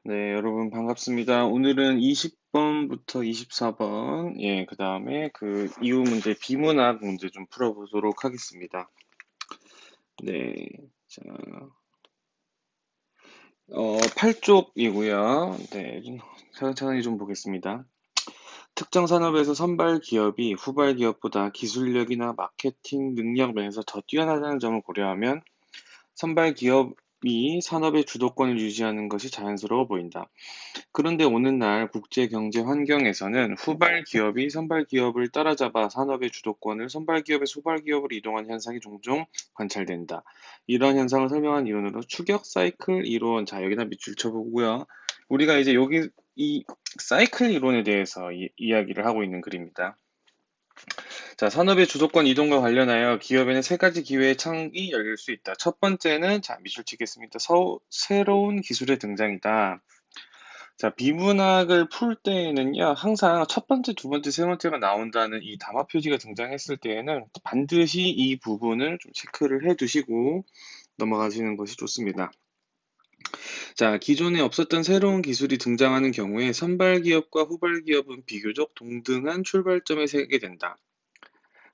네, 여러분 반갑습니다. 오늘은 20번부터 24번, 그 다음에 그 이후 문제, 비문학 문제 좀 풀어보도록 하겠습니다. 네, 자, 8쪽이고요. 네, 차근차근히 좀 보겠습니다. 특정 산업에서 선발 기업이 후발 기업보다 기술력이나 마케팅 능력 면에서 더 뛰어나다는 점을 고려하면 선발 기업이 산업의 주도권을 유지하는 것이 자연스러워 보인다. 그런데 오늘날 국제 경제 환경에서는 후발 기업이 선발 기업을 따라잡아 산업의 주도권을 선발 기업에서 후발 기업으로 이동하는 현상이 종종 관찰된다. 이러한 현상을 설명한 이론으로 추격 사이클 이론, 자, 여기다 밑줄 쳐보고요. 우리가 이제 여기 이 사이클 이론에 대해서 이야기를 하고 있는 글입니다. 자, 산업의 주도권 이동과 관련하여 기업에는 세 가지 기회의 창이 열릴 수 있다. 첫 번째는, 자, 밑줄 치겠습니다. 새로운 기술의 등장이다. 자, 비문학을 풀 때에는요, 항상 첫 번째, 두 번째, 세 번째가 나온다는 이 담화 표지가 등장했을 때에는 반드시 이 부분을 좀 체크를 해 두시고 넘어가시는 것이 좋습니다. 자, 기존에 없었던 새로운 기술이 등장하는 경우에 선발 기업과 후발 기업은 비교적 동등한 출발점에 서게 된다.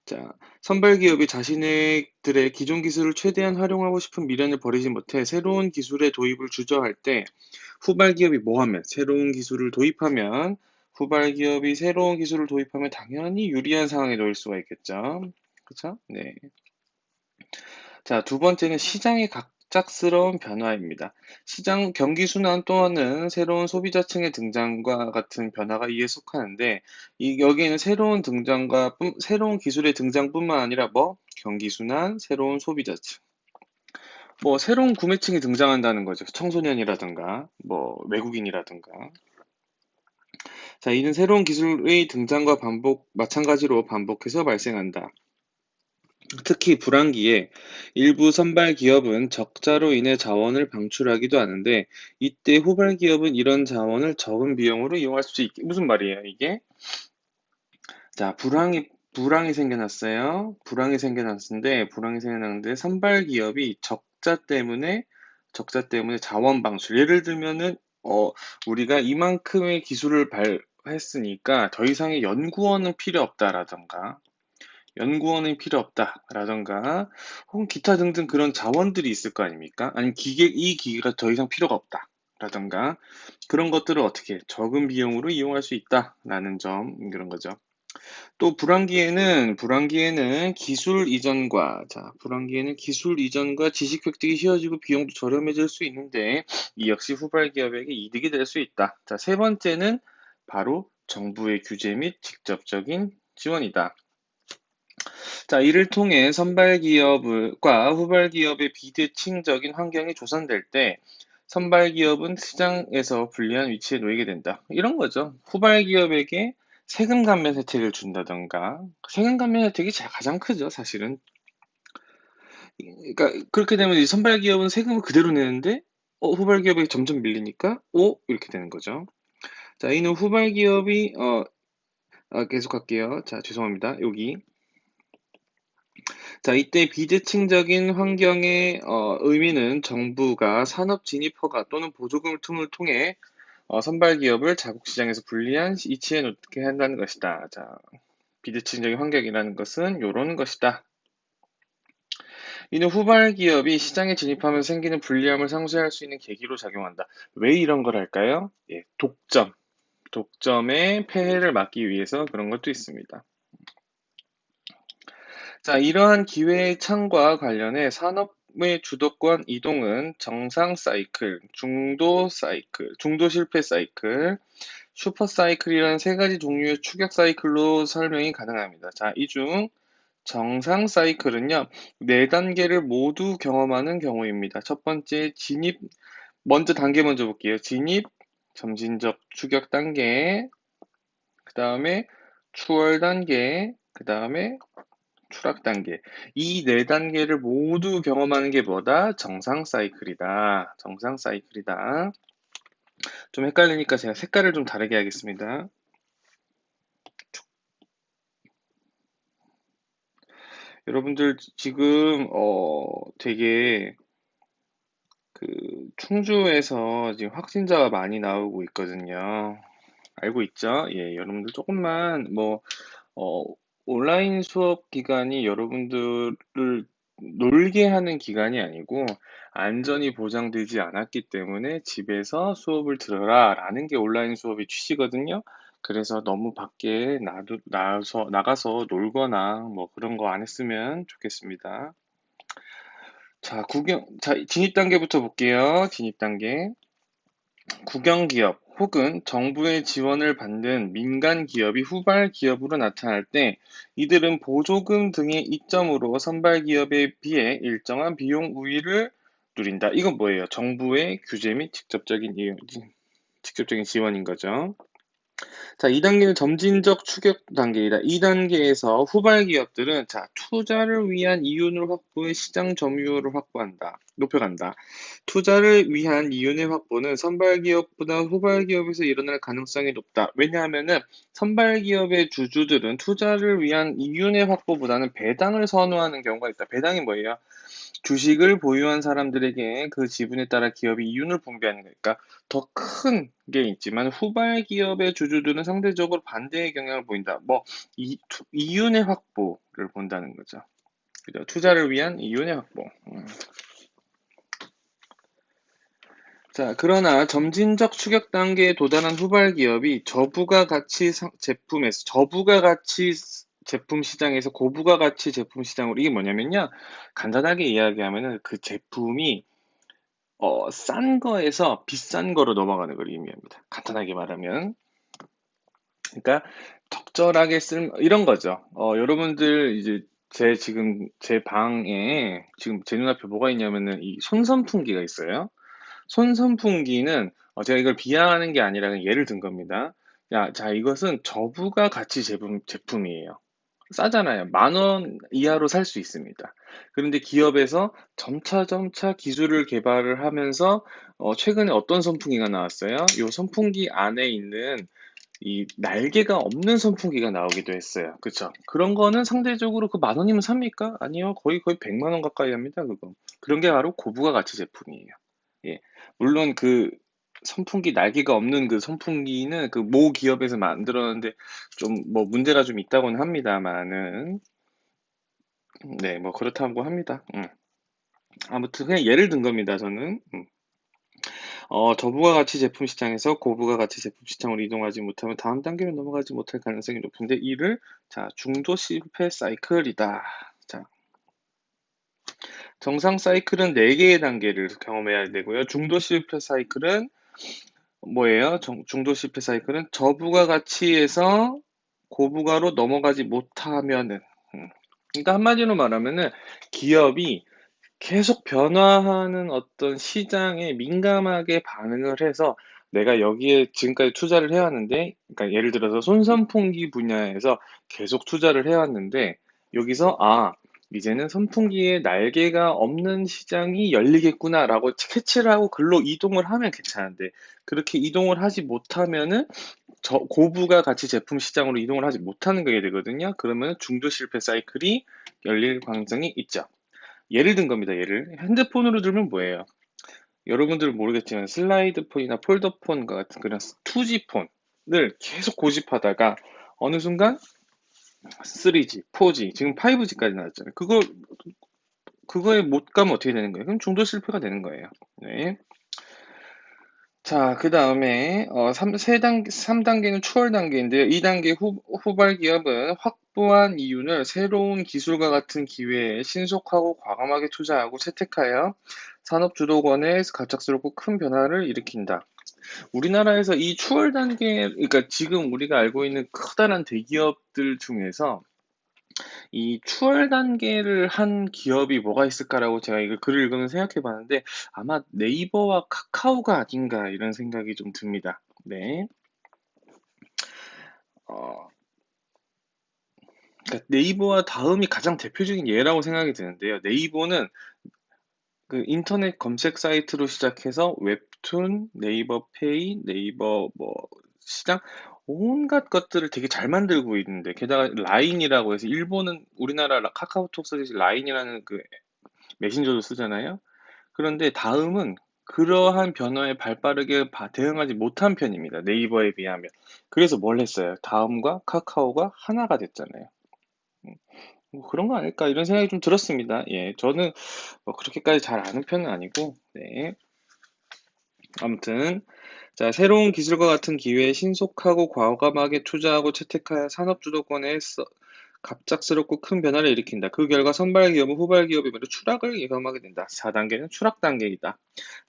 자, 선발 기업이 자신들의 기존 기술을 최대한 활용하고 싶은 미련을 버리지 못해 새로운 기술의 도입을 주저할 때 후발 기업이 새로운 기술을 도입하면 후발 기업이 새로운 기술을 도입하면 당연히 유리한 상황에 놓일 수가 있겠죠. 그렇죠? 네. 자, 두 번째는 시장의 갑작스러운 변화입니다. 시장 경기 순환 또는 새로운 소비자층의 등장과 같은 변화가 이에 속하는데 여기에는 새로운 기술의 등장뿐만 아니라 경기 순환, 새로운 소비자층, 새로운 구매층이 등장한다는 거죠. 청소년이라든가 외국인이라든가. 자, 이는 새로운 기술의 등장과 마찬가지로 반복해서 발생한다. 특히 불황기에 일부 선발 기업은 적자로 인해 자원을 방출하기도 하는데 이때 후발 기업은 이런 자원을 적은 비용으로 이용할 수 있게 무슨 말이에요, 이게? 자, 불황이 생겨났어요. 불황이 생겨났는데 선발 기업이 적자 때문에 자원 방출. 예를 들면은 우리가 이만큼의 기술을 발했으니까 더 이상의 연구원은 필요 없다라던가, 혹은 기타 등등 그런 자원들이 있을 거 아닙니까? 아니면 이 기계가 더 이상 필요가 없다라던가, 그런 것들을 어떻게 적은 비용으로 이용할 수 있다라는 점, 그런 거죠. 또 불황기에는 기술 이전과 지식 획득이 쉬워지고 비용도 저렴해질 수 있는데, 이 역시 후발 기업에게 이득이 될 수 있다. 자, 세 번째는 바로 정부의 규제 및 직접적인 지원이다. 자, 이를 통해 선발 기업과 후발 기업의 비대칭적인 환경이 조성될 때 선발 기업은 시장에서 불리한 위치에 놓이게 된다. 이런 거죠. 후발 기업에게 세금 감면 혜택을 준다던가, 세금 감면 혜택이 가장 크죠, 사실은. 그러니까 그렇게 되면 이 선발 기업은 세금을 그대로 내는데 후발 기업에게 점점 밀리니까 이렇게 되는 거죠. 자, 이는 후발 기업이 계속할게요. 자, 죄송합니다. 여기. 자, 이때 비대칭적인 환경의 의미는 정부가 산업 진입 허가 또는 보조금을 통해 선발 기업을 자국 시장에서 불리한 위치에 놓게 한다는 것이다. 자, 비대칭적인 환경이라는 것은 요런 것이다. 이는 후발 기업이 시장에 진입하면 생기는 불리함을 상쇄할 수 있는 계기로 작용한다. 왜 이런 걸 할까요? 예, 독점의 폐해를 막기 위해서 그런 것도 있습니다. 자, 이러한 기회의 창과 관련해 산업의 주도권 이동은 정상 사이클, 중도 실패 사이클, 슈퍼 사이클이라는 세 가지 종류의 추격 사이클로 설명이 가능합니다. 자, 이 중 정상 사이클은요, 네 단계를 모두 경험하는 경우입니다. 첫 번째, 단계 먼저 볼게요. 진입, 점진적 추격 단계, 그 다음에 추월 단계, 그 다음에 추락 단계. 이 네 단계를 모두 경험하는 게 뭐다? 정상 사이클이다. 정상 사이클이다. 좀 헷갈리니까 제가 색깔을 좀 다르게 하겠습니다. 여러분들 지금 되게 그 충주에서 지금 확진자가 많이 나오고 있거든요. 알고 있죠? 예, 여러분들 조금만 어, 온라인 수업 기간이 여러분들을 놀게 하는 기간이 아니고 안전이 보장되지 않았기 때문에 집에서 수업을 들어라라는 게 온라인 수업의 취지거든요. 그래서 너무 밖에 나가서 놀거나 뭐 그런 거 안 했으면 좋겠습니다. 자, 진입 단계부터 볼게요. 진입 단계. 국영기업 혹은 정부의 지원을 받는 민간 기업이 후발 기업으로 나타날 때 이들은 보조금 등의 이점으로 선발 기업에 비해 일정한 비용 우위를 누린다. 이건 뭐예요? 정부의 규제 및 직접적인 지원인 거죠. 자, 2단계는 점진적 추격 단계이다. 2단계에서 후발 기업들은 자, 투자를 위한 이윤을 확보해 시장 점유율을 확보한다. 높여간다. 투자를 위한 이윤의 확보는 선발 기업보다 후발 기업에서 일어날 가능성이 높다. 왜냐하면은 선발 기업의 주주들은 투자를 위한 이윤의 확보보다는 배당을 선호하는 경우가 있다. 배당이 뭐예요? 주식을 보유한 사람들에게 그 지분에 따라 기업이 이윤을 분배하는 거니까 더 큰 게 있지만 후발 기업의 주주들은 상대적으로 반대의 경향을 보인다. 이윤의 확보를 본다는 거죠. 그죠? 투자를 위한 이윤의 확보. 자, 그러나 점진적 추격 단계에 도달한 후발 기업이 저부가 가치 제품 시장에서 고부가 가치 제품 시장으로 이게 뭐냐면요. 간단하게 이야기하면은 그 제품이 싼 거에서 비싼 거로 넘어가는 걸 의미합니다. 간단하게 말하면. 그러니까 적절하게 이런 거죠. 여러분들 이제 지금 제 방에 지금 제 눈앞에 뭐가 있냐면은 이 손선풍기가 있어요. 손선풍기는 제가 이걸 비하하는 게 아니라 그냥 예를 든 겁니다. 야, 자, 이것은 저부가 가치 제품이에요. 싸잖아요. 10,000원 이하로 살 수 있습니다. 그런데 기업에서 점차 기술을 개발을 하면서 최근에 어떤 선풍기가 나왔어요? 이 선풍기 안에 있는 이 날개가 없는 선풍기가 나오기도 했어요. 그쵸? 그런 거는 상대적으로 그 10,000원이면 삽니까? 아니요. 거의 100만 원 가까이 합니다. 그거. 그런 게 바로 고부가 가치 제품이에요. 예. 물론 그 선풍기 날개가 없는 그 선풍기는 그 모 기업에서 만들었는데 좀 뭐 문제가 좀 있다고는 합니다만은 네, 뭐 그렇다고 합니다. 아무튼 그냥 예를 든 겁니다. 저는. 저부가 가치 제품 시장에서 고부가 가치 제품 시장으로 이동하지 못하면 다음 단계로 넘어가지 못할 가능성이 높은데 이를 자, 중도 실패 사이클이다. 자, 정상 사이클은 4개의 단계를 경험해야 되고요. 중도 실패 사이클은 뭐예요? 중도 실패 사이클은 저부가 가치에서 고부가로 넘어가지 못하면은 그러니까 한마디로 말하면은 기업이 계속 변화하는 어떤 시장에 민감하게 반응을 해서 내가 여기에 지금까지 투자를 해왔는데, 그러니까 예를 들어서 손선풍기 분야에서 계속 투자를 해왔는데, 여기서, 이제는 선풍기에 날개가 없는 시장이 열리겠구나라고 캐치를 하고 글로 이동을 하면 괜찮은데, 그렇게 이동을 하지 못하면은 고부가 가치 제품 시장으로 이동을 하지 못하는 게 되거든요. 그러면 중도 실패 사이클이 열릴 가능성이 있죠. 예를 든 겁니다. 예를. 핸드폰으로 들면 뭐예요? 여러분들은 모르겠지만 슬라이드폰이나 폴더폰과 같은 그런 2G 폰을 계속 고집하다가 어느 순간 3G, 4G, 지금 5G까지 나왔잖아요. 그거에 못 가면 어떻게 되는 거예요? 그럼 중도 실패가 되는 거예요. 네. 자, 그 다음에 3단계는 추월 단계인데요. 2단계 후발 기업은 확보한 이윤을 새로운 기술과 같은 기회에 신속하고 과감하게 투자하고 채택하여 산업 주도권에 갑작스럽고 큰 변화를 일으킨다. 우리나라에서 이 추월 단계, 그러니까 지금 우리가 알고 있는 커다란 대기업들 중에서 이 추월 단계를 한 기업이 뭐가 있을까라고 제가 이거 글을 읽으면서 생각해 봤는데 아마 네이버와 카카오가 아닌가 이런 생각이 좀 듭니다. 네. 어, 그러니까 네이버와 다음이 가장 대표적인 예라고 생각이 드는데요. 네이버는 그 인터넷 검색 사이트로 시작해서 웹툰, 네이버 페이, 네이버 뭐 시장 온갖 것들을 되게 잘 만들고 있는데 게다가 라인이라고 해서 일본은 우리나라 카카오톡 쓰듯이 라인이라는 그 메신저도 쓰잖아요. 그런데 다음은 그러한 변화에 발빠르게 대응하지 못한 편입니다. 네이버에 비하면. 그래서 뭘 했어요? 다음과 카카오가 하나가 됐잖아요. 음, 뭐 그런 거 아닐까 이런 생각이 좀 들었습니다. 예, 저는 뭐 그렇게까지 잘 아는 편은 아니고, 네. 아무튼 자, 새로운 기술과 같은 기회에 신속하고 과감하게 투자하고 채택하여 산업 주도권에 갑작스럽고 큰 변화를 일으킨다. 그 결과 선발 기업은 후발 기업이 모두 추락을 예감하게 된다. 4단계는 추락 단계이다.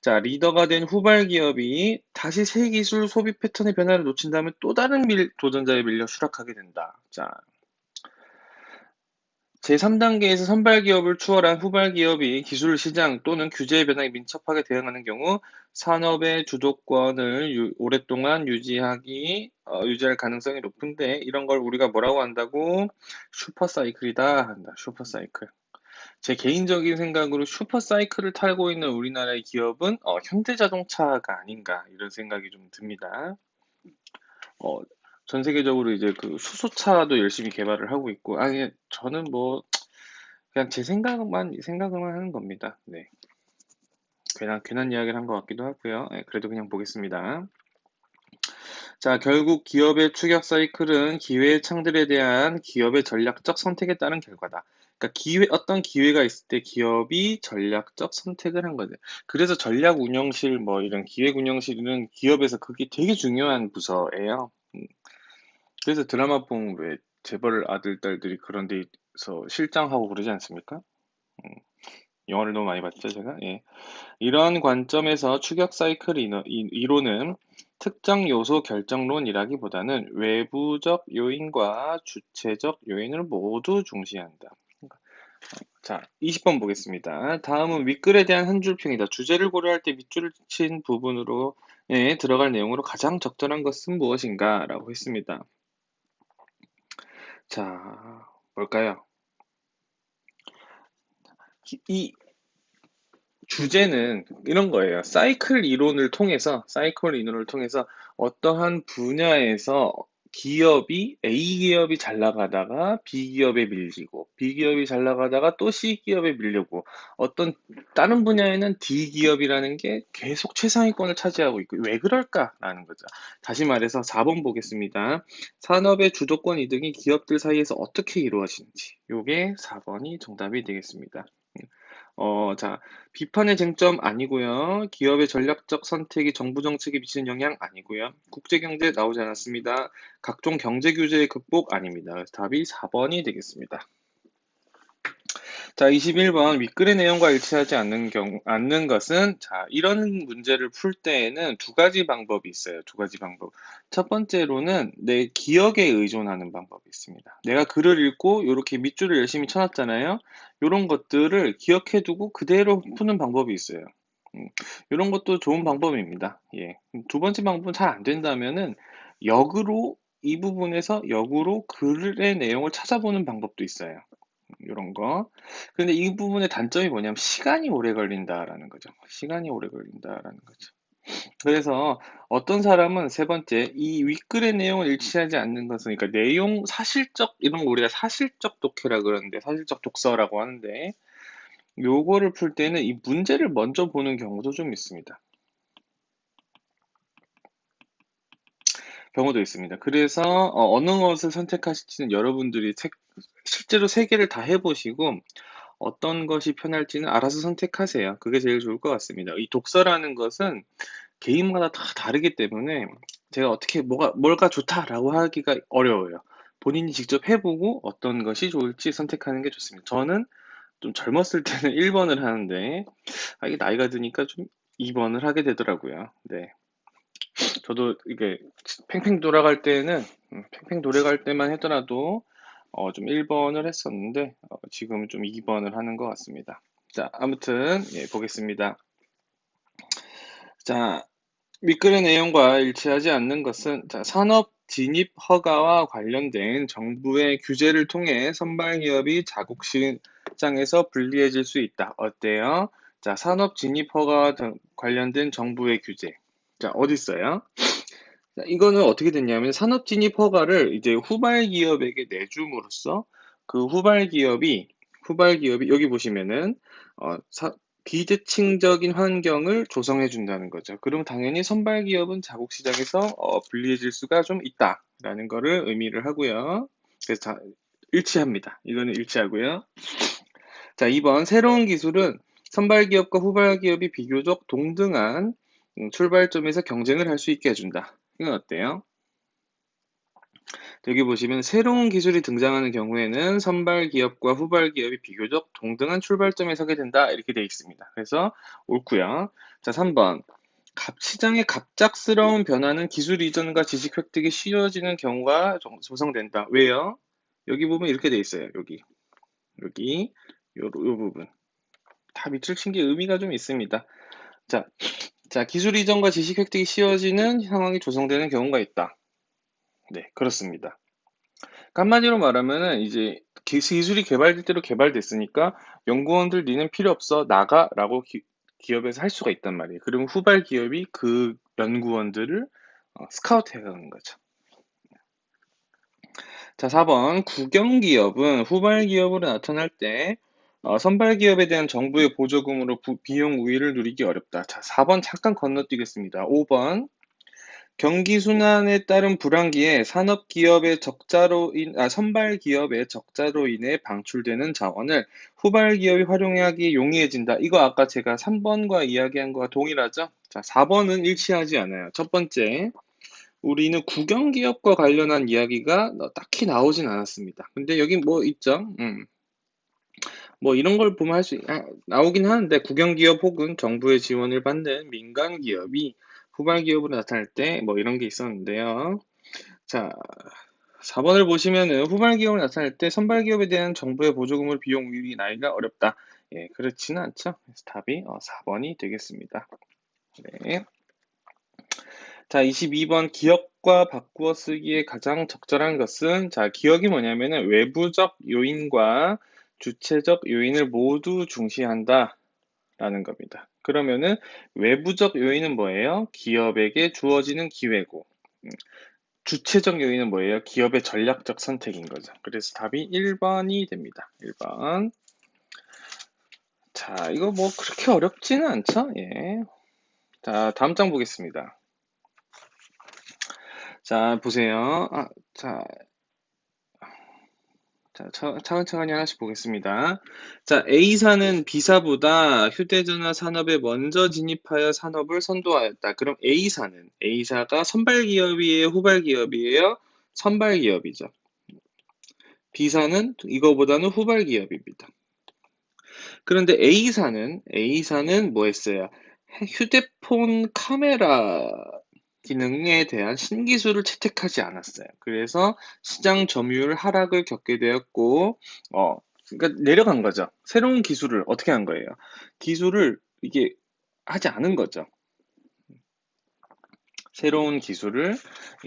자, 리더가 된 후발 기업이 다시 새 기술 소비 패턴의 변화를 놓친다면 또 다른 도전자에 밀려 추락하게 된다. 자, 제3단계에서 선발 기업을 추월한 후발 기업이 기술 시장 또는 규제의 변화에 민첩하게 대응하는 경우 산업의 주도권을 오랫동안 유지할 가능성이 높은데 이런 걸 우리가 뭐라고 한다고? 슈퍼사이클이다 한다. 슈퍼사이클. 제 개인적인 생각으로 슈퍼사이클을 타고 있는 우리나라의 기업은 현대자동차가 아닌가 이런 생각이 좀 듭니다. 어, 전 세계적으로 이제 그 수소차도 열심히 개발을 하고 있고, 아니, 저는 뭐, 그냥 제 생각만 하는 겁니다. 네. 괜한 이야기를 한 것 같기도 하고요. 네, 그래도 그냥 보겠습니다. 자, 결국 기업의 추격 사이클은 기회의 창들에 대한 기업의 전략적 선택에 따른 결과다. 그러니까 어떤 기회가 있을 때 기업이 전략적 선택을 한 거죠. 그래서 전략 운영실, 뭐 이런 기획 운영실은 기업에서 그게 되게 중요한 부서예요. 그래서 드라마 보면 왜 재벌 아들, 딸들이 그런 데서 실장하고 그러지 않습니까? 음, 영화를 너무 많이 봤죠, 제가? 예. 이러한 관점에서 추격 사이클 이론은 특정 요소 결정론이라기보다는 외부적 요인과 주체적 요인을 모두 중시한다. 자, 20번 보겠습니다. 다음은 윗글에 대한 한 줄 평이다. 주제를 고려할 때 밑줄을 친 부분으로 들어갈 내용으로 가장 적절한 것은 무엇인가? 라고 했습니다. 자, 뭘까요? 이 주제는 이런 거예요. 사이클 이론을 통해서 어떠한 분야에서 A 기업이 잘 나가다가 B 기업에 밀리고, B 기업이 잘 나가다가 또 C 기업에 밀리고, 어떤 다른 분야에는 D 기업이라는 게 계속 최상위권을 차지하고 있고, 왜 그럴까라는 거죠. 다시 말해서 4번 보겠습니다. 산업의 주도권 이득이 기업들 사이에서 어떻게 이루어지는지. 요게 4번이 정답이 되겠습니다. 자, 비판의 쟁점 아니고요. 기업의 전략적 선택이 정부 정책에 미치는 영향 아니고요. 국제 경제 나오지 않았습니다. 각종 경제 규제의 극복 아닙니다. 그래서 답이 4번이 되겠습니다. 자, 21번 윗글의 내용과 일치하지 않는 것은 자, 이런 문제를 풀 때에는 두 가지 방법이 있어요. 두 가지 방법. 첫 번째로는 내 기억에 의존하는 방법이 있습니다. 내가 글을 읽고 이렇게 밑줄을 열심히 쳐놨잖아요. 이런 것들을 기억해 두고 그대로 푸는 방법이 있어요. 이런 것도 좋은 방법입니다. 예. 두 번째 방법은 잘 안 된다면은 이 부분에서 역으로 글의 내용을 찾아보는 방법도 있어요. 이런 거. 근데 이 부분의 단점이 뭐냐면 시간이 오래 걸린다라는 거죠. 시간이 오래 걸린다라는 거죠. 그래서 어떤 사람은 세 번째, 이 윗글의 내용을 일치하지 않는 것은, 그러니까 이런 거 우리가 사실적 독해라 그러는데, 사실적 독서라고 하는데, 요거를 풀 때는 이 문제를 먼저 보는 경우도 좀 있습니다. 경우도 있습니다. 그래서 어느 것을 선택하실지는 여러분들이 실제로 세 개를 다 해보시고 어떤 것이 편할지는 알아서 선택하세요. 그게 제일 좋을 것 같습니다. 이 독서라는 것은 개인마다 다 다르기 때문에 제가 어떻게 뭘가 좋다라고 하기가 어려워요. 본인이 직접 해보고 어떤 것이 좋을지 선택하는 게 좋습니다. 저는 좀 젊었을 때는 1번을 하는데 이게 나이가 드니까 좀 2번을 하게 되더라고요. 네. 저도 이게 팽팽 돌아갈 때만 하더라도 좀 1번을 했었는데 지금은 좀 2번을 하는 것 같습니다. 자, 아무튼 예, 보겠습니다. 자, 윗글의 내용과 일치하지 않는 것은 자, 산업 진입 허가와 관련된 정부의 규제를 통해 선발 기업이 자국 시장에서 불리해질 수 있다. 어때요? 자, 산업 진입 허가와 관련된 정부의 규제. 자, 어디 있어요? 자, 이거는 어떻게 됐냐면 산업 진입 허가를 이제 후발 기업에게 내줌으로써 그 후발 기업이 여기 보시면은 비대칭적인 환경을 조성해 준다는 거죠. 그럼 당연히 선발 기업은 자국 시장에서 불리해질 수가 좀 있다라는 거를 의미를 하고요. 그래서 일치합니다. 이거는 일치하고요. 자, 2번 새로운 기술은 선발 기업과 후발 기업이 비교적 동등한 출발점에서 경쟁을 할 수 있게 해준다. 이건 어때요? 여기 보시면 새로운 기술이 등장하는 경우에는 선발 기업과 후발 기업이 비교적 동등한 출발점에 서게 된다. 이렇게 되어 있습니다. 그래서 옳고요. 자, 3번. 시장의 갑작스러운 변화는 기술 이전과 지식 획득이 쉬워지는 경우가 조성된다. 왜요? 여기 보면 이렇게 되어 있어요. 여기, 요 부분. 다 밑줄 친 게 의미가 좀 있습니다. 자, 기술 이전과 지식 획득이 쉬워지는 상황이 조성되는 경우가 있다. 네, 그렇습니다. 한마디로 말하면은 이제 기술이 개발될 대로 개발됐으니까 연구원들 니는 필요 없어 나가라고 기업에서 할 수가 있단 말이에요. 그러면 후발 기업이 그 연구원들을 스카우트해 가는 거죠. 자, 4번 국영 기업은 후발 기업으로 나타날 때 선발 기업에 대한 정부의 보조금으로 비용 우위를 누리기 어렵다. 자, 4번 잠깐 건너뛰겠습니다. 5번 경기 순환에 따른 불황기에 선발 기업의 적자로 인해 방출되는 자원을 후발 기업이 활용하기 용이해진다. 이거 아까 제가 3번과 이야기한 거와 동일하죠? 자, 4번은 일치하지 않아요. 첫 번째, 우리는 국영 기업과 관련한 이야기가 딱히 나오진 않았습니다. 근데 여기 뭐 있죠? 뭐 이런 걸 보면 나오긴 하는데 국영 기업 혹은 정부의 지원을 받는 민간 기업이 후발 기업으로 나타날 때 뭐 이런 게 있었는데요. 자, 4번을 보시면은 후발 기업을 나타낼 때 선발 기업에 대한 정부의 보조금을 비용 우익이 나기가 어렵다. 예, 그렇지는 않죠. 그래서 답이 4번이 되겠습니다. 네. 자, 22번 기억과 바꾸어 쓰기에 가장 적절한 것은 자, 기억이 뭐냐면은 외부적 요인과 주체적 요인을 모두 중시한다 라는 겁니다. 그러면은 외부적 요인은 뭐예요? 기업에게 주어지는 기회고 주체적 요인은 뭐예요? 기업의 전략적 선택인 거죠. 그래서 답이 1번이 됩니다. 1번. 자, 이거 뭐 그렇게 어렵지는 않죠? 예. 자, 다음 장 보겠습니다. 자, 보세요. 차근차근히 하나씩 보겠습니다. 자, A사는 B사보다 휴대전화 산업에 먼저 진입하여 산업을 선도하였다. 그럼 A사가 선발 기업이에요? 후발 기업이에요? 선발 기업이죠. B사는 이거보다는 후발 기업입니다. 그런데 A사는 뭐 했어요? 휴대폰 카메라 기능에 대한 신기술을 채택하지 않았어요. 그래서 시장 점유율 하락을 겪게 되었고, 그러니까 내려간 거죠. 새로운 기술을 어떻게 한 거예요? 기술을 이게 하지 않은 거죠. 새로운 기술을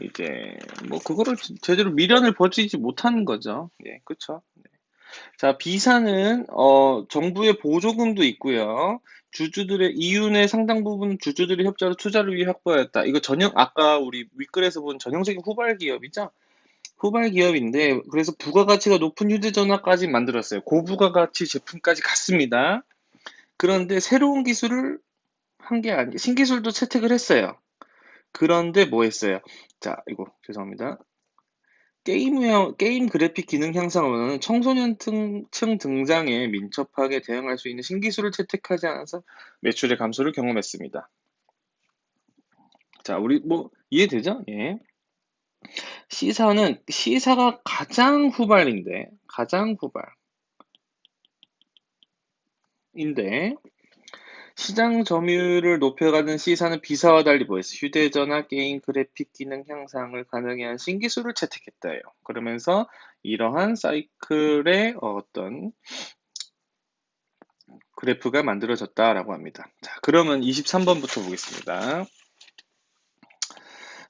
이제 뭐 그거를 제대로 미련을 버티지 못하는 거죠. 예, 그렇죠. 자, B사는 정부의 보조금도 있고요. 이윤의 상당 부분 주주들의 협조로 투자를 위해 확보하였다. 이거 아까 우리 윗글에서 본 전형적인 후발 기업이죠? 후발 기업인데, 그래서 부가가치가 높은 휴대전화까지 만들었어요. 고부가가치 제품까지 갔습니다. 그런데 새로운 기술을 한 게 아니, 신기술도 채택을 했어요. 그런데 뭐 했어요? 자, 이거 죄송합니다. 게임 그래픽 기능 향상으로는 청소년층 등장에 민첩하게 대응할 수 있는 신기술을 채택하지 않아서 매출의 감소를 경험했습니다. 자, 우리 뭐 이해되죠? 예. C사가 가장 후발인데 시장 점유율을 높여가는 C사는 B사와 달리 뭐였어? 휴대전화 게임 그래픽 기능 향상을 가능해 한 신기술을 채택했다예요. 그러면서 이러한 사이클의 어떤 그래프가 만들어졌다라고 합니다. 자, 그러면 23번부터 보겠습니다.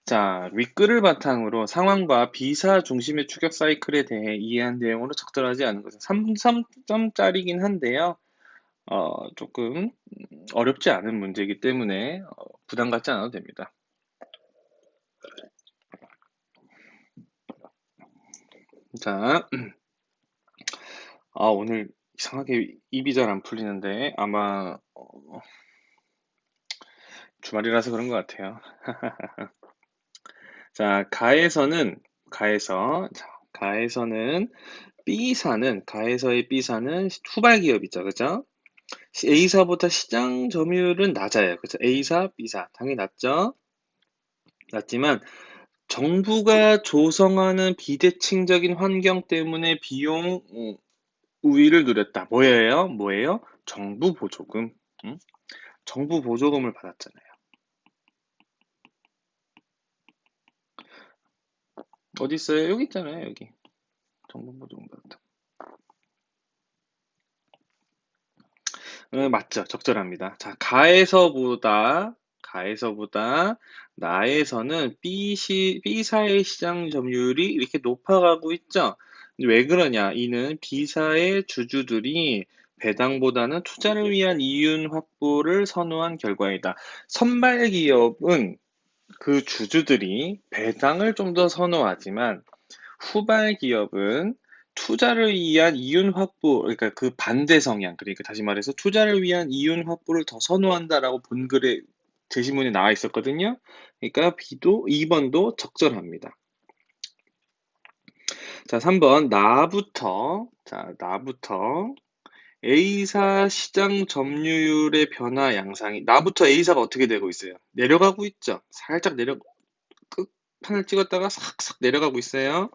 자, 윗글을 바탕으로 상황과 비사 중심의 추격 사이클에 대해 이해한 내용으로 적절하지 않은 것은 3점짜리긴 한데요. 조금 어렵지 않은 문제이기 때문에 부담 갖지 않아도 됩니다. 자, 오늘 이상하게 입이 잘 안 풀리는데 아마 주말이라서 그런 것 같아요. 자, 가에서는 가에서의 B사는 후발 기업이죠. 그죠? A사보다 시장 점유율은 낮아요. 그죠? A사, B사. 당연히 낮죠? 낮지만 정부가 조성하는 비대칭적인 환경 때문에 비용 우위를 누렸다. 뭐예요? 정부 보조금. 응? 정부 보조금을 받았잖아요. 어디 있어요? 여기 있잖아요. 여기. 정부 보조금 받았다. 맞죠. 적절합니다. 자, 가에서보다 나에서는 B사의 시장 점유율이 이렇게 높아가고 있죠. 왜 그러냐? 이는 B사의 주주들이 배당보다는 투자를 위한 이윤 확보를 선호한 결과이다. 선발 기업은 그 주주들이 배당을 좀 더 선호하지만 후발 기업은 투자를 위한 이윤 확보, 그러니까 그 반대 성향, 그러니까 다시 말해서 투자를 위한 이윤 확보를 더 선호한다라고 본글에 제시문에 나와 있었거든요. 그러니까 2번도 적절합니다. 자, 3번 나부터 A사 시장 점유율의 변화 양상이 나부터 A사가 어떻게 되고 있어요? 내려가고 있죠. 살짝 끝판을 찍었다가 싹싹 내려가고 있어요.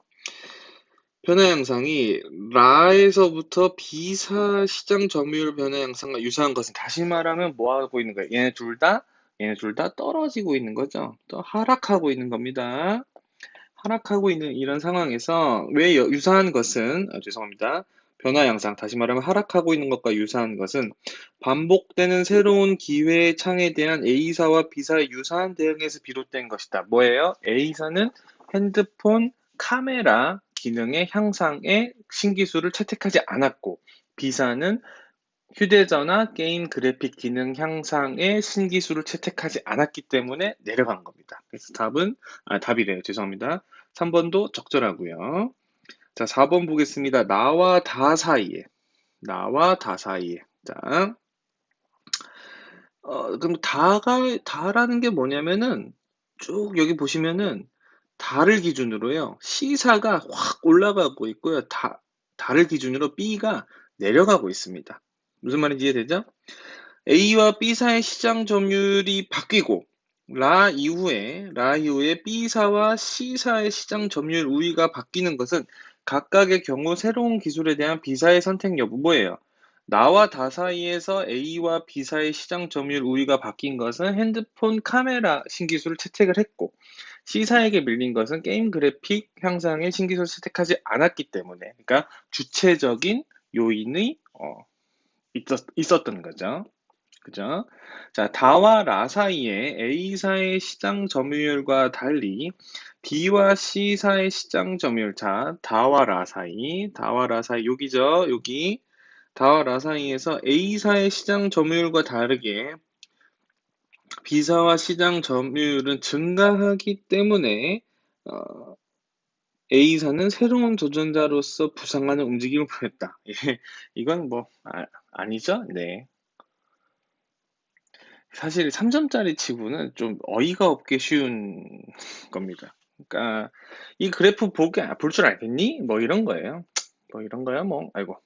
변화 양상이 라에서부터 B사 시장 점유율 변화 양상과 유사한 것은 다시 말하면 뭐 하고 있는 거예요? 얘네 둘 다 떨어지고 있는 거죠. 또 하락하고 있는 겁니다. 하락하고 있는 이런 상황에서 왜 유사한 것은 죄송합니다. 변화 양상 다시 말하면 하락하고 있는 것과 유사한 것은 반복되는 새로운 기회의 창에 대한 A사와 B사의 유사한 대응에서 비롯된 것이다. 뭐예요? A사는 핸드폰 카메라 기능의 향상에 신기술을 채택하지 않았고 B사는 휴대전화 게임 그래픽 기능 향상에 신기술을 채택하지 않았기 때문에 내려간 겁니다. 그래서 답이래요. 죄송합니다. 3번도 적절하고요. 자, 4번 보겠습니다. 나와 다 사이에. 자, 그럼 다라는 게 뭐냐면은 쭉 여기 보시면은 다를 기준으로요. C사가 확 올라가고 있고요. 다를 기준으로 B가 내려가고 있습니다. 무슨 말인지 이해되죠? A와 B사의 시장 점유율이 바뀌고 라 이후에 B사와 C사의 시장 점유율 우위가 바뀌는 것은 각각의 경우 새로운 기술에 대한 B사의 선택 여부 뭐예요? 나와 다 사이에서 A와 B사의 시장 점유율 우위가 바뀐 것은 핸드폰 카메라 신기술을 채택을 했고 C사에게 밀린 것은 게임 그래픽 향상의 신기술을 채택하지 않았기 때문에 그러니까 주체적인 요인이 있었던 거죠. 그죠? 자, 다와 라 사이에 A사의 시장 점유율과 달리 B와 C사의 시장 점유율. 자, 다와 라 사이, 여기죠, 여기. 다와 라 사이에서 A사의 시장 점유율과 다르게 B사와 시장 점유율은 증가하기 때문에 A사는 새로운 도전자로서 부상하는 움직임을 보였다. 이건 뭐 아니죠? 네. 사실 3점짜리 치고는 좀 어이가 없게 쉬운 겁니다. 그러니까 이 그래프 볼 줄 알겠니? 뭐 이런 거예요. 뭐 이런 거야 뭐. 아이고.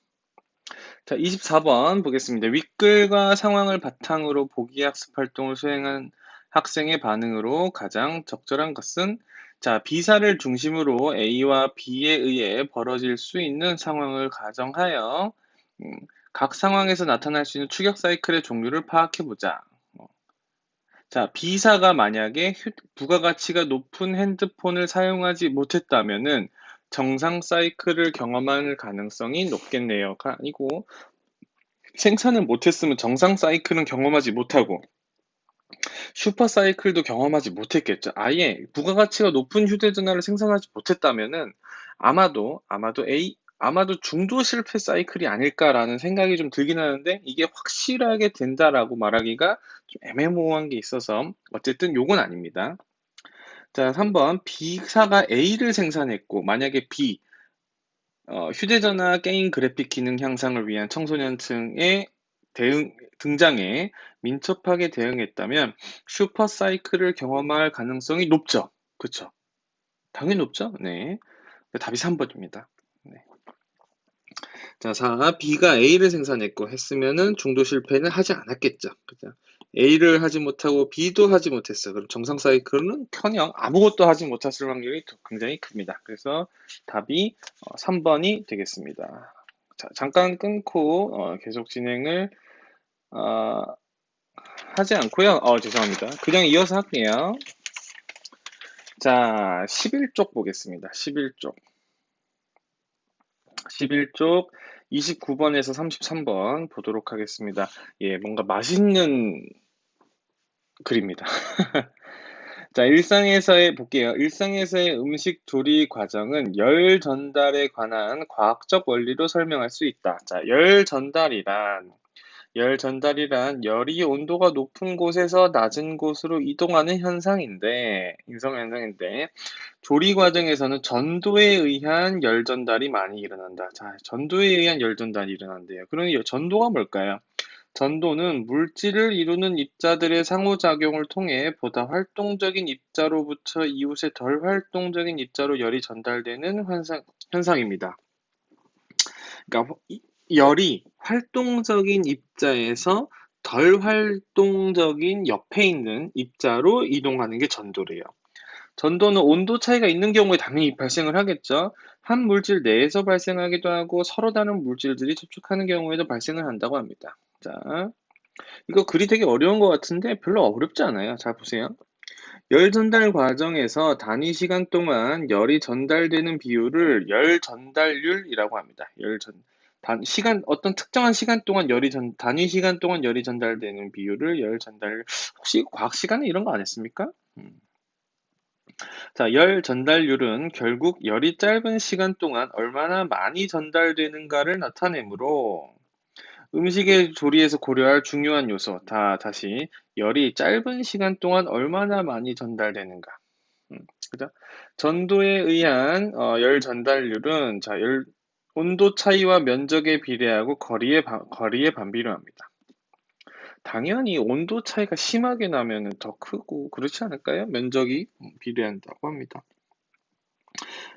자, 24번 보겠습니다. 윗글과 상황을 바탕으로 보기 학습 활동을 수행한 학생의 반응으로 가장 적절한 것은 자, B사를 중심으로 A와 B에 의해 벌어질 수 있는 상황을 가정하여 각 상황에서 나타날 수 있는 추격 사이클의 종류를 파악해 보자. 자, B사가 만약에 부가가치가 높은 핸드폰을 사용하지 못했다면은 정상 사이클을 경험할 가능성이 높겠네요가 아니고 생산을 못했으면 정상 사이클은 경험하지 못하고 슈퍼 사이클도 경험하지 못했겠죠. 아예 부가가치가 높은 휴대전화를 생산하지 못했다면은 아마도 중도 실패 사이클이 아닐까라는 생각이 좀 들긴 하는데 이게 확실하게 된다라고 말하기가 좀 애매모호한 게 있어서 어쨌든 요건 아닙니다. 자, 3번 B사가 A를 생산했고 만약에 휴대전화 게임 그래픽 기능 향상을 위한 청소년층의 등장에 민첩하게 대응했다면 슈퍼사이클을 경험할 가능성이 높죠. 그쵸? 당연히 높죠? 네. 답이 3번입니다. 네. 자, 4. B가 A를 생산했고 했으면은 중도 실패는 하지 않았겠죠. 그죠? A를 하지 못하고 B도 하지 못했어. 그럼 정상 사이클은 커녕 아무것도 하지 못했을 확률이 굉장히 큽니다. 그래서 답이 3번이 되겠습니다. 자, 잠깐 끊고 계속 진행을 어, 하지 않고요. 죄송합니다. 그냥 이어서 할게요. 자, 11쪽 보겠습니다. 11쪽. 11쪽 29번에서 33번 보도록 하겠습니다. 예, 뭔가 맛있는 글입니다. 자, 일상에서의 볼게요. 일상에서의 음식 조리 과정은 열 전달에 관한 과학적 원리로 설명할 수 있다. 자, 열 전달이란 열이 온도가 높은 곳에서 낮은 곳으로 이동하는 현상인데, 인성 현상인데, 조리 과정에서는 전도에 의한 열 전달이 많이 일어난다. 자, 전도에 의한 열 전달이 일어난대요. 그러면 이 전도가 뭘까요? 전도는 물질을 이루는 입자들의 상호작용을 통해 보다 활동적인 입자로부터 이웃의 덜 활동적인 입자로 열이 전달되는 현상입니다. 그러니까 열이 활동적인 입자에서 덜 활동적인 옆에 있는 입자로 이동하는 게 전도래요. 전도는 온도 차이가 있는 경우에 당연히 발생을 하겠죠. 한 물질 내에서 발생하기도 하고 서로 다른 물질들이 접촉하는 경우에도 발생을 한다고 합니다. 자, 이거 글이 되게 어려운 것 같은데 별로 어렵지 않아요. 자, 보세요. 열 전달 과정에서 단위 시간 동안 열이 전달되는 비율을 열 전달률이라고 합니다. 어떤 특정한 시간 동안 단위 시간 동안 열이 전달되는 비율을 열 전달률. 혹시 과학 시간에 이런 거 안 했습니까? 자, 열 전달률은 결국 열이 짧은 시간 동안 얼마나 많이 전달되는가를 나타내므로 음식의 조리에서 고려할 중요한 요소. 다시 열이 짧은 시간 동안 얼마나 많이 전달되는가. 그죠? 전도에 의한 열 전달률은 온도 차이와 면적에 비례하고 거리에 반비례합니다. 당연히 온도 차이가 심하게 나면 더 크고 그렇지 않을까요? 면적이 비례한다고 합니다.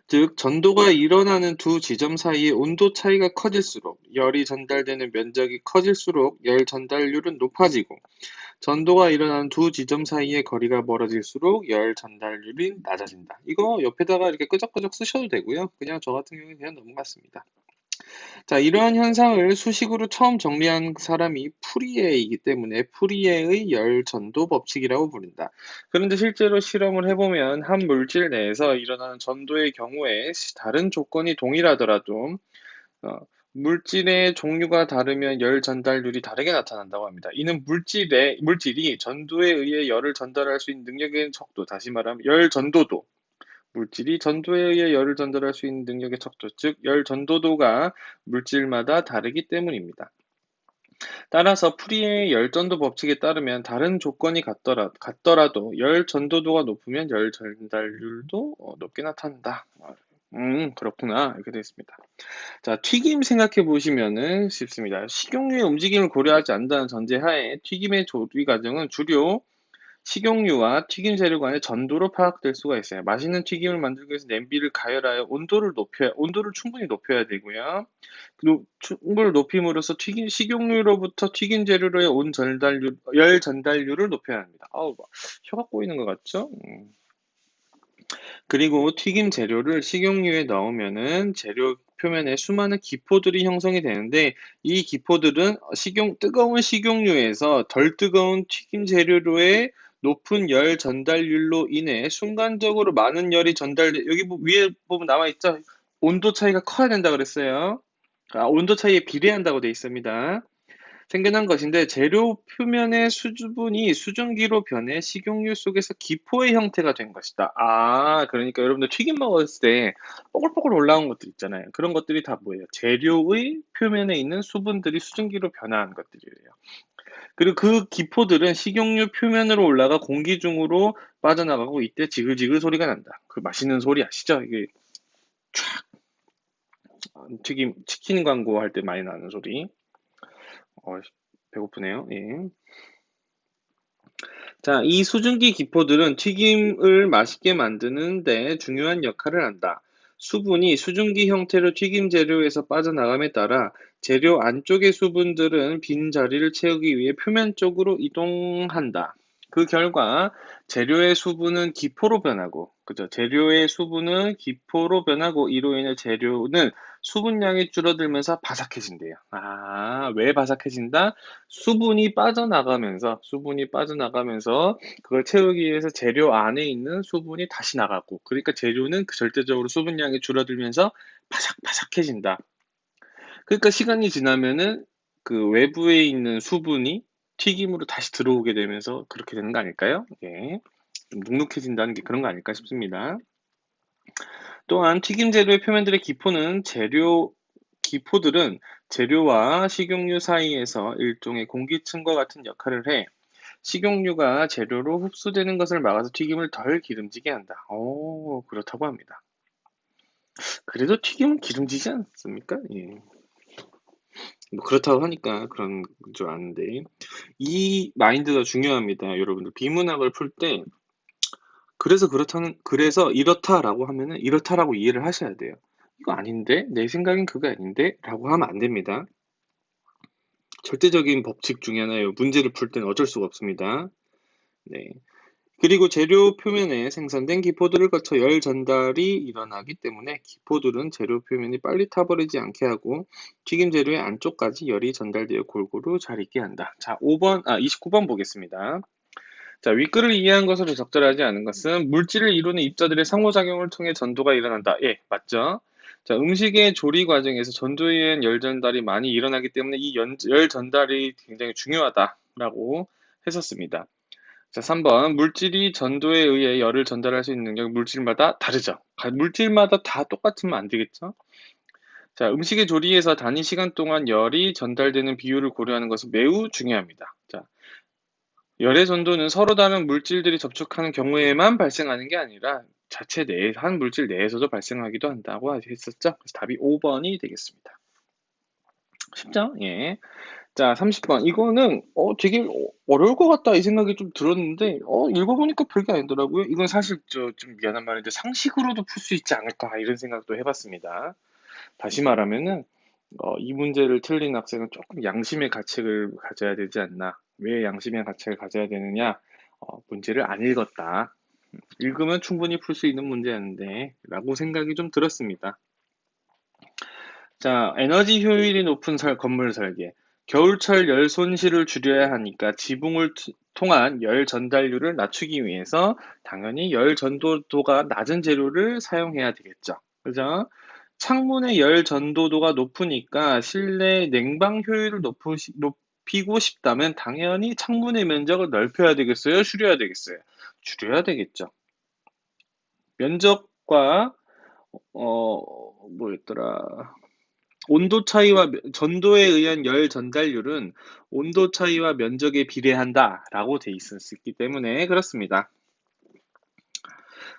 즉, 전도가 일어나는 두 지점 사이의 온도 차이가 커질수록 열이 전달되는 면적이 커질수록 열 전달률은 높아지고 전도가 일어나는 두 지점 사이의 거리가 멀어질수록 열 전달률이 낮아진다. 이거 옆에다가 이렇게 끄적끄적 쓰셔도 되고요. 그냥 저 같은 경우는 그냥 넘어갔습니다. 자, 이러한 현상을 수식으로 처음 정리한 사람이 푸리에이기 때문에 푸리에의 열전도 법칙이라고 부른다. 그런데 실제로 실험을 해보면 한 물질 내에서 일어나는 전도의 경우에 다른 조건이 동일하더라도 어, 물질의 종류가 다르면 열 전달률이 다르게 나타난다고 합니다. 이는 물질이 전도에 의해 열을 전달할 수 있는 능력의 척도, 다시 말하면 열 전도도, 물질이 전도에 의해 열을 전달할 수 있는 능력의 척도, 즉, 열 전도도가 물질마다 다르기 때문입니다. 따라서 프리의 열전도 법칙에 따르면 다른 조건이 같더라도 열 전도도가 높으면 열 전달률도 높게 나타난다. 그렇구나. 이렇게 되어 있습니다. 자, 튀김 생각해 보시면은 쉽습니다. 식용유의 움직임을 고려하지 않는다는 전제하에 튀김의 조리 과정은 주로 식용유와 튀김 재료 간의 전도로 파악될 수가 있어요. 맛있는 튀김을 만들기 위해서 냄비를 가열하여 온도를 충분히 높여야 되고요. 충분히 높임으로써 식용유로부터 튀김 재료로의 열 전달률을 높여야 합니다. 혀가 꼬이는 것 같죠? 그리고 튀김 재료를 식용유에 넣으면은 재료 표면에 수많은 기포들이 형성이 되는데 이 기포들은 뜨거운 식용유에서 덜 뜨거운 튀김 재료로의 높은 열 전달률로 인해 순간적으로 많은 열이 여기 위에 보면 나와 있죠? 온도 차이가 커야 된다 그랬어요. 온도 차이에 비례한다고 되어 있습니다. 생겨난 것인데 재료 표면의 수분이 수증기로 변해 식용유 속에서 기포의 형태가 된 것이다. 그러니까 여러분들 튀김 먹었을 때 뽀글뽀글 올라온 것들 있잖아요. 그런 것들이 다 뭐예요? 재료의 표면에 있는 수분들이 수증기로 변화한 것들이에요. 그리고 그 기포들은 식용유 표면으로 올라가 공기 중으로 빠져나가고 이때 지글지글 소리가 난다. 그 맛있는 소리 아시죠? 이게 치킨 광고 할 때 많이 나는 소리. 배고프네요. 예. 자, 이 수증기 기포들은 튀김을 맛있게 만드는데 중요한 역할을 한다. 수분이 수증기 형태로 튀김 재료에서 빠져나감에 따라 재료 안쪽의 수분들은 빈 자리를 채우기 위해 표면 쪽으로 이동한다. 그 결과 재료의 수분은 기포로 변하고, 그죠? 재료의 수분은 기포로 변하고 이로 인해 재료는 수분량이 줄어들면서 바삭해진대요. 아, 왜 바삭해진다? 수분이 빠져나가면서 그걸 채우기 위해서 재료 안에 있는 수분이 다시 나가고, 그러니까 재료는 절대적으로 수분량이 줄어들면서 바삭바삭해진다. 그러니까 시간이 지나면은 그 외부에 있는 수분이 튀김으로 다시 들어오게 되면서 그렇게 되는 거 아닐까요? 예. 좀 눅눅해진다는 게 그런 거 아닐까 싶습니다. 또한 튀김 재료의 표면들의 기포들은 재료와 식용유 사이에서 일종의 공기층과 같은 역할을 해 식용유가 재료로 흡수되는 것을 막아서 튀김을 덜 기름지게 한다. 오, 그렇다고 합니다. 그래도 튀김은 기름지지 않습니까? 예. 뭐 그렇다고 하니까 그런 줄 아는데 이 마인드가 중요합니다, 여러분들. 비문학을 풀 때 그래서 이렇다라고 하면은 이렇다라고 이해를 하셔야 돼요. 이거 아닌데? 내 생각엔 그거 아닌데? 라고 하면 안 됩니다. 절대적인 법칙 중에 하나예요. 문제를 풀 때는 어쩔 수가 없습니다. 네. 그리고 재료 표면에 생산된 기포들을 거쳐 열 전달이 일어나기 때문에 기포들은 재료 표면이 빨리 타버리지 않게 하고 튀김 재료의 안쪽까지 열이 전달되어 골고루 잘 익게 한다. 자, 29번 보겠습니다. 자, 윗글을 이해한 것으로 적절하지 않은 것은 물질을 이루는 입자들의 상호작용을 통해 전도가 일어난다. 예, 맞죠? 자, 음식의 조리 과정에서 전도에 의한 열 전달이 많이 일어나기 때문에 이 열 전달이 굉장히 중요하다라고 했었습니다. 자, 3번. 물질이 전도에 의해 열을 전달할 수 있는 능력이 물질마다 다르죠. 물질마다 다 똑같으면 안 되겠죠? 자, 음식의 조리에서 단위 시간 동안 열이 전달되는 비율을 고려하는 것은 매우 중요합니다. 자, 열의 전도는 서로 다른 물질들이 접촉하는 경우에만 발생하는 게 아니라 한 물질 내에서도 발생하기도 한다고 했었죠. 그래서 답이 5번이 되겠습니다. 쉽죠? 예. 자, 30번. 이거는 되게 어려울 것 같다 이 생각이 좀 들었는데 읽어보니까 별게 아니더라고요. 이건 사실 좀 미안한 말인데 상식으로도 풀 수 있지 않을까 이런 생각도 해봤습니다. 다시 말하면은 이 문제를 틀린 학생은 조금 양심의 가책을 가져야 되지 않나. 왜 양심의 가책을 가져야 되느냐? 문제를 안 읽었다. 읽으면 충분히 풀 수 있는 문제였는데 라고 생각이 좀 들었습니다. 자, 에너지 효율이 높은 건물 설계. 겨울철 열 손실을 줄여야 하니까 지붕을 통한 열 전달률을 낮추기 위해서 당연히 열 전도도가 낮은 재료를 사용해야 되겠죠. 그죠? 창문의 열 전도도가 높으니까 실내 냉방 효율을 높이고 싶다면 당연히 창문의 면적을 넓혀야 되겠어요? 줄여야 되겠어요? 줄여야 되겠죠. 면적과 뭐였더라? 온도 차이와 전도에 의한 열 전달률은 온도 차이와 면적에 비례한다라고 돼 있었기 때문에 그렇습니다.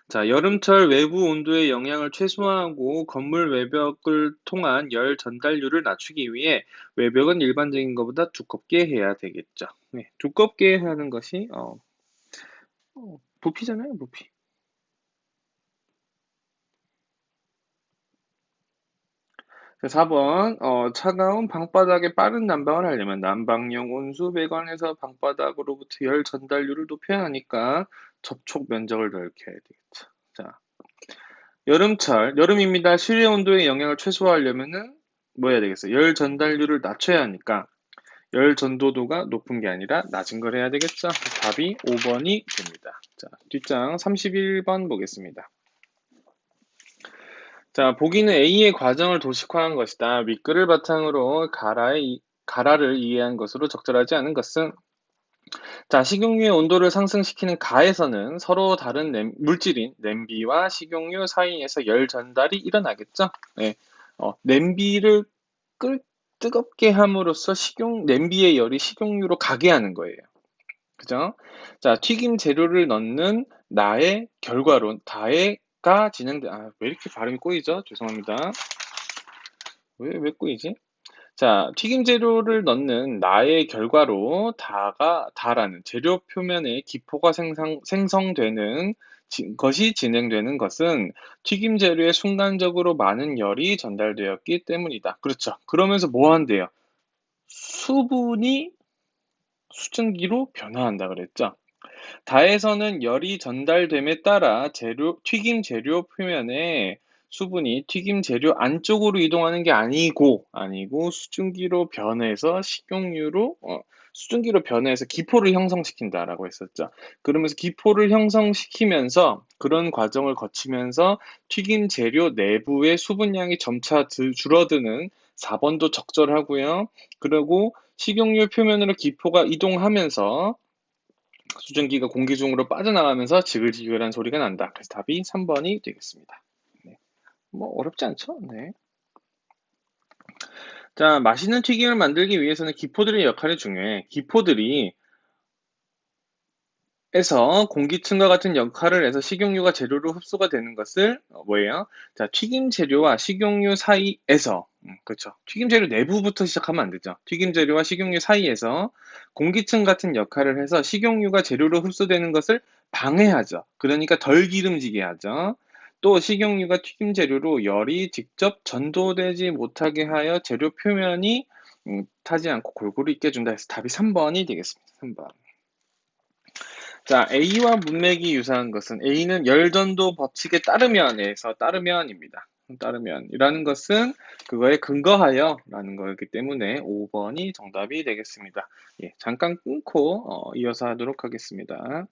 자, 여름철 외부 온도의 영향을 최소화하고 건물 외벽을 통한 열 전달률을 낮추기 위해 외벽은 일반적인 것보다 두껍게 해야 되겠죠. 네, 두껍게 하는 것이 부피잖아요, 부피. 자, 4번, 차가운 방바닥에 빠른 난방을 하려면 난방용 온수 배관에서 방바닥으로부터 열 전달률을 높여야 하니까 접촉 면적을 넓혀야 되겠죠. 자, 여름입니다. 실내 온도의 영향을 최소화하려면은 뭐 해야 되겠어요? 열 전달률을 낮춰야 하니까 열 전도도가 높은 게 아니라 낮은 걸 해야 되겠죠? 답이 5번이 됩니다. 자, 뒷장 31번 보겠습니다. 자, 보기는 A의 과정을 도식화한 것이다. 윗글을 바탕으로 가라를 이해한 것으로 적절하지 않은 것은 자, 식용유의 온도를 상승시키는 가에서는 서로 다른 물질인 냄비와 식용유 사이에서 열 전달이 일어나겠죠? 네. 냄비를 뜨겁게 함으로써 냄비의 열이 식용유로 가게 하는 거예요. 그죠? 자, 튀김 재료를 넣는 나의 결과론, 왜 이렇게 발음이 꼬이죠? 죄송합니다. 왜 꼬이지? 자, 튀김 재료를 넣는 나의 결과로 다라는 재료 표면에 기포가 생성되는 것이 진행되는 것은 튀김 재료에 순간적으로 많은 열이 전달되었기 때문이다. 그렇죠. 그러면서 뭐 한대요? 수분이 수증기로 변화한다 그랬죠. 다에서는 열이 전달됨에 따라 튀김 재료 표면에 수분이 튀김 재료 안쪽으로 이동하는 게 아니고 수증기로 변해서 기포를 형성시킨다라고 했었죠. 그러면서 기포를 형성시키면서 그런 과정을 거치면서 튀김 재료 내부의 수분량이 점차 줄어드는 4번도 적절하고요. 그리고 식용유 표면으로 기포가 이동하면서 수증기가 공기 중으로 빠져나가면서 지글지글한 소리가 난다. 그래서 답이 3번이 되겠습니다. 네. 뭐 어렵지 않죠? 네. 자, 맛있는 튀김을 만들기 위해서는 기포들의 역할이 중요해. 기포들이 에서 공기층과 같은 역할을 해서 식용유가 재료로 흡수가 되는 것을 뭐예요? 자, 튀김 재료와 식용유 사이에서 그렇죠. 튀김 재료 내부부터 시작하면 안 되죠. 튀김 재료와 식용유 사이에서 공기층 같은 역할을 해서 식용유가 재료로 흡수되는 것을 방해하죠. 그러니까 덜 기름지게 하죠. 또 식용유가 튀김 재료로 열이 직접 전도되지 못하게 하여 재료 표면이 타지 않고 골고루 익게 준다 해서 답이 3번이 되겠습니다. 3번. 자, A와 문맥이 유사한 것은 A는 열전도 법칙에 따르면에서 따르면입니다. 따르면이라는 것은 그거에 근거하여 라는 거였기 때문에 5번이 정답이 되겠습니다. 예, 잠깐 끊고 이어서 하도록 하겠습니다.